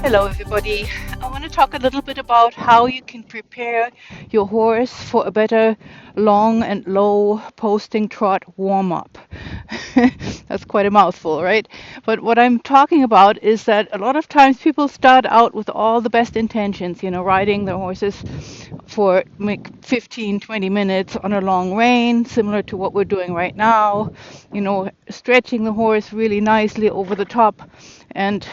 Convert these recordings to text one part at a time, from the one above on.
Hello, everybody. I want to talk a little bit about how you can prepare your horse for a better long and low posting trot warm up. That's quite a mouthful, right? But what I'm talking about is that a lot of times people start out with all the best intentions, riding their horses for 15, 20 minutes on a long rein, similar to what we're doing right now, stretching the horse really nicely over the top and,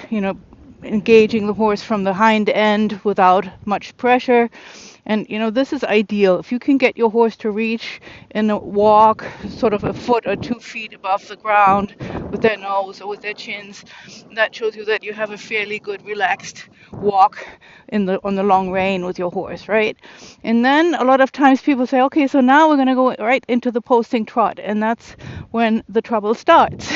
engaging the horse from the hind end without much pressure. And this is ideal. If you can get your horse to reach in a walk sort of a foot or 2 feet above the ground with their nose or with their chins, that shows you that you have a fairly good relaxed walk on the long rein with your horse, right? And then a lot of times people say, okay, so now we're going to go right into the posting trot, and that's when the trouble starts.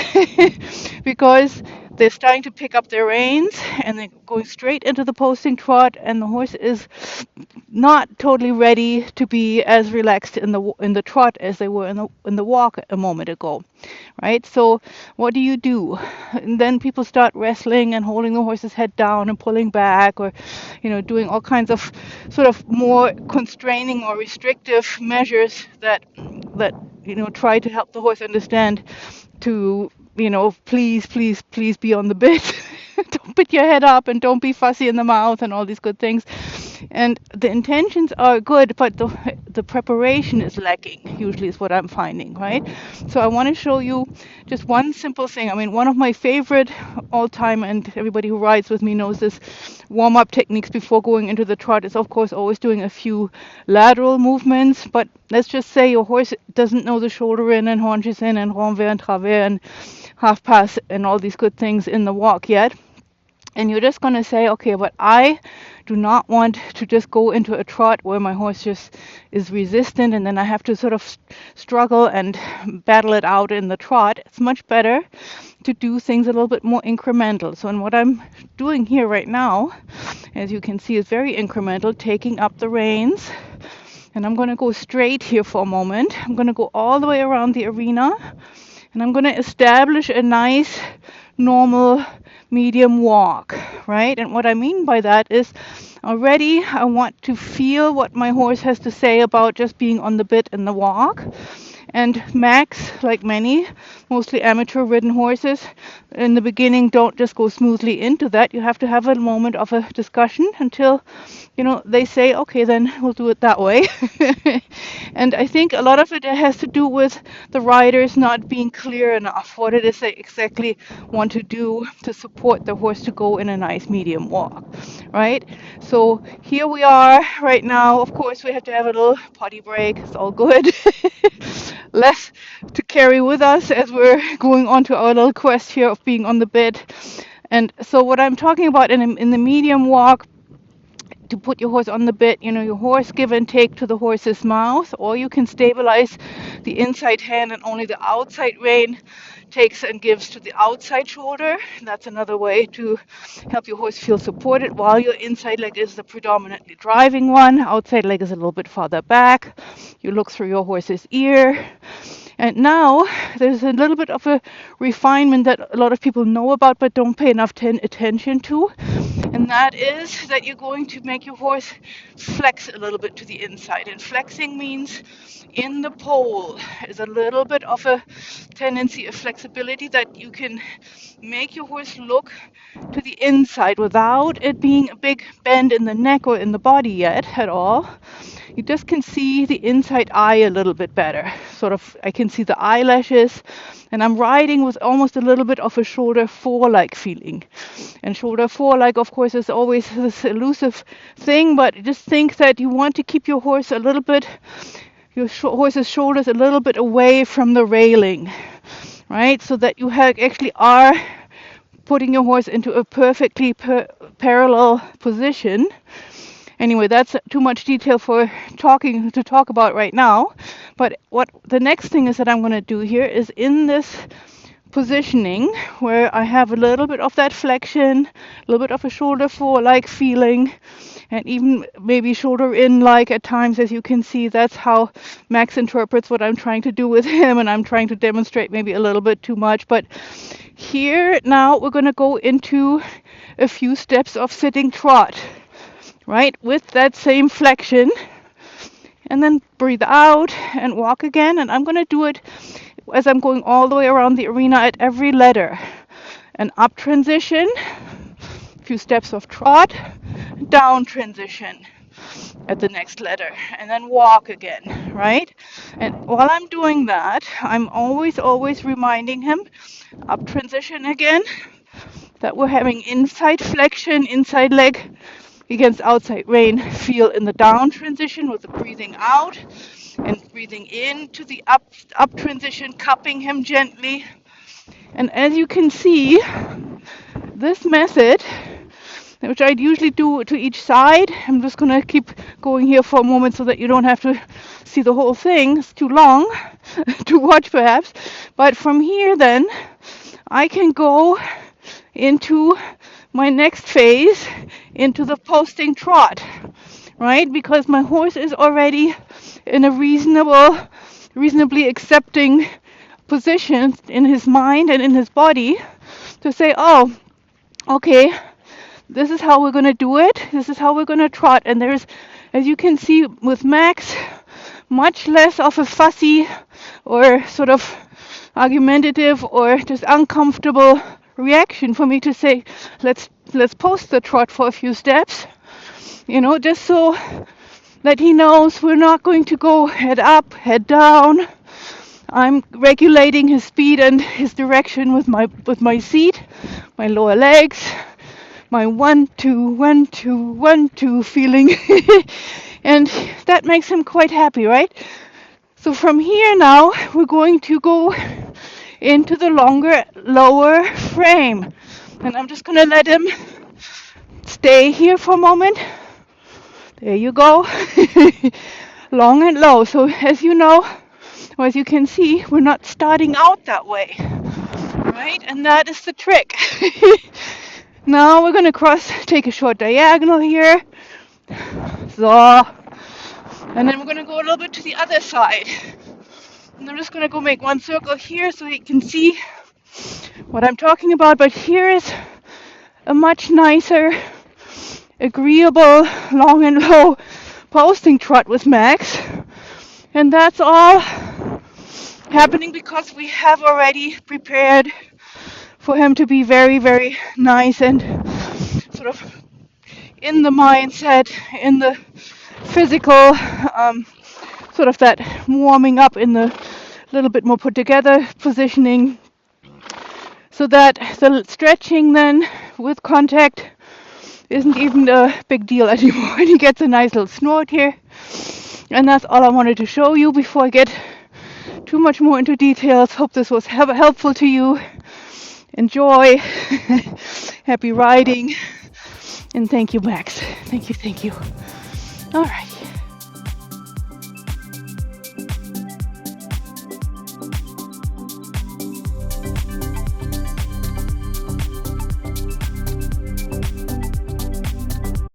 Because they're starting to pick up their reins and they're going straight into the posting trot, and the horse is not totally ready to be as relaxed in the trot as they were in the walk a moment ago, right? So what do you do? And then people start wrestling and holding the horse's head down and pulling back, or doing all kinds of sort of more constraining or restrictive measures that try to help the horse understand to please, please, please be on the bit. Don't put your head up and don't be fussy in the mouth and all these good things. And the intentions are good, but the preparation is lacking, usually is what I'm finding, right? So I want to show you just one simple thing. I mean, one of my favorite all time, and everybody who rides with me knows this, warm-up techniques before going into the trot is, of course, always doing a few lateral movements. But let's just say your horse doesn't know the shoulder in and haunches in and renvers and travers and half pass and all these good things in the walk yet. And you're just going to say, okay, but I do not want to just go into a trot where my horse just is resistant and then I have to sort of struggle and battle it out in the trot. It's much better to do things a little bit more incremental. So, and what I'm doing here right now, as you can see, is very incremental, taking up the reins. And I'm going to go straight here for a moment. I'm going to go all the way around the arena. And I'm going to establish a nice, normal, medium walk, right? And what I mean by that is already I want to feel what my horse has to say about just being on the bit in the walk. And Max, like many, mostly amateur ridden horses, in the beginning don't just go smoothly into that. You have to have a moment of a discussion until, they say, okay, then we'll do it that way. And I think a lot of it has to do with the riders not being clear enough what it is they exactly want to do to support the horse to go in a nice medium walk, right? So here we are right now. Of course, we have to have a little potty break. It's all good. Less to carry with us as we're going on to our little quest here of being on the bit. And so what I'm talking about in the medium walk, to put your horse on the bit, your horse give and take to the horse's mouth, or you can stabilize the inside hand and only the outside rein takes and gives to the outside shoulder. That's another way to help your horse feel supported while your inside leg is the predominantly driving one. Outside leg is a little bit farther back. You look through your horse's ear. And now there's a little bit of a refinement that a lot of people know about but don't pay enough attention to. And that is that you're going to make your horse flex a little bit to the inside. And flexing means in the pole is a little bit of a tendency of flexibility that you can make your horse look to the inside without it being a big bend in the neck or in the body yet at all. You just can see the inside eye a little bit better. Sort of, I can see the eyelashes, and I'm riding with almost a little bit of a shoulder fore-like feeling. And shoulder fore-like, of course, is always this elusive thing, but just think that you want to keep your horse a little bit, your horse's shoulders a little bit away from the railing, right? So that you actually are putting your horse into a perfectly parallel position. Anyway, that's too much detail for to talk about right now. But what the next thing is that I'm going to do here is in this positioning where I have a little bit of that flexion, a little bit of a shoulder fore-like feeling, and even maybe shoulder in, like at times, as you can see. That's how Max interprets what I'm trying to do with him, and I'm trying to demonstrate maybe a little bit too much. But here now we're going to go into a few steps of sitting trot, right, with that same flexion, and then breathe out and walk again. And I'm going to do it as I'm going all the way around the arena at every letter. An up transition, a few steps of trot, down transition at the next letter, and then walk again, right? And while I'm doing that, I'm always reminding him, up transition again, that we're having inside flexion, inside leg against outside rein feel in the down transition with the breathing out, and breathing into the up transition, cupping him gently. And as you can see, this method, which I'd usually do to each side, I'm just going to keep going here for a moment so that you don't have to see the whole thing. It's too long to watch perhaps. But from here then, I can go into my next phase, into the posting trot, right? Because my horse is already in a reasonably accepting position in his mind and in his body to say, oh, okay, this is how we're going to do it. This is how we're going to trot. And there's, as you can see with Max, much less of a fussy or sort of argumentative or just uncomfortable reaction for me to say, let's post the trot for a few steps, just so that he knows we're not going to go head up, head down. I'm regulating his speed and his direction with my seat, my lower legs, my 1, 2, 1, 2, 1, 2 feeling. And that makes him quite happy, right? So from here now, we're going to go into the longer, lower frame. And I'm just going to let him stay here for a moment. There you go. Long and low. So as you know, or as you can see, we're not starting out that way, right? And that is the trick. Now we're going to take a short diagonal here. So, and then we're going to go a little bit to the other side. And I'm just going to go make one circle here so you can see what I'm talking about. But here is a much nicer, agreeable, long and low posting trot with Max. And that's all happening because we have already prepared for him to be very, very nice and sort of in the mindset, in the physical, sort of that warming up in the little bit more put together positioning, so that the stretching then with contact isn't even a big deal anymore. And he gets a nice little snort here. And that's all I wanted to show you before I get too much more into details. Hope this was helpful to you. Enjoy. Happy riding. And thank you, Max. Thank you. All right.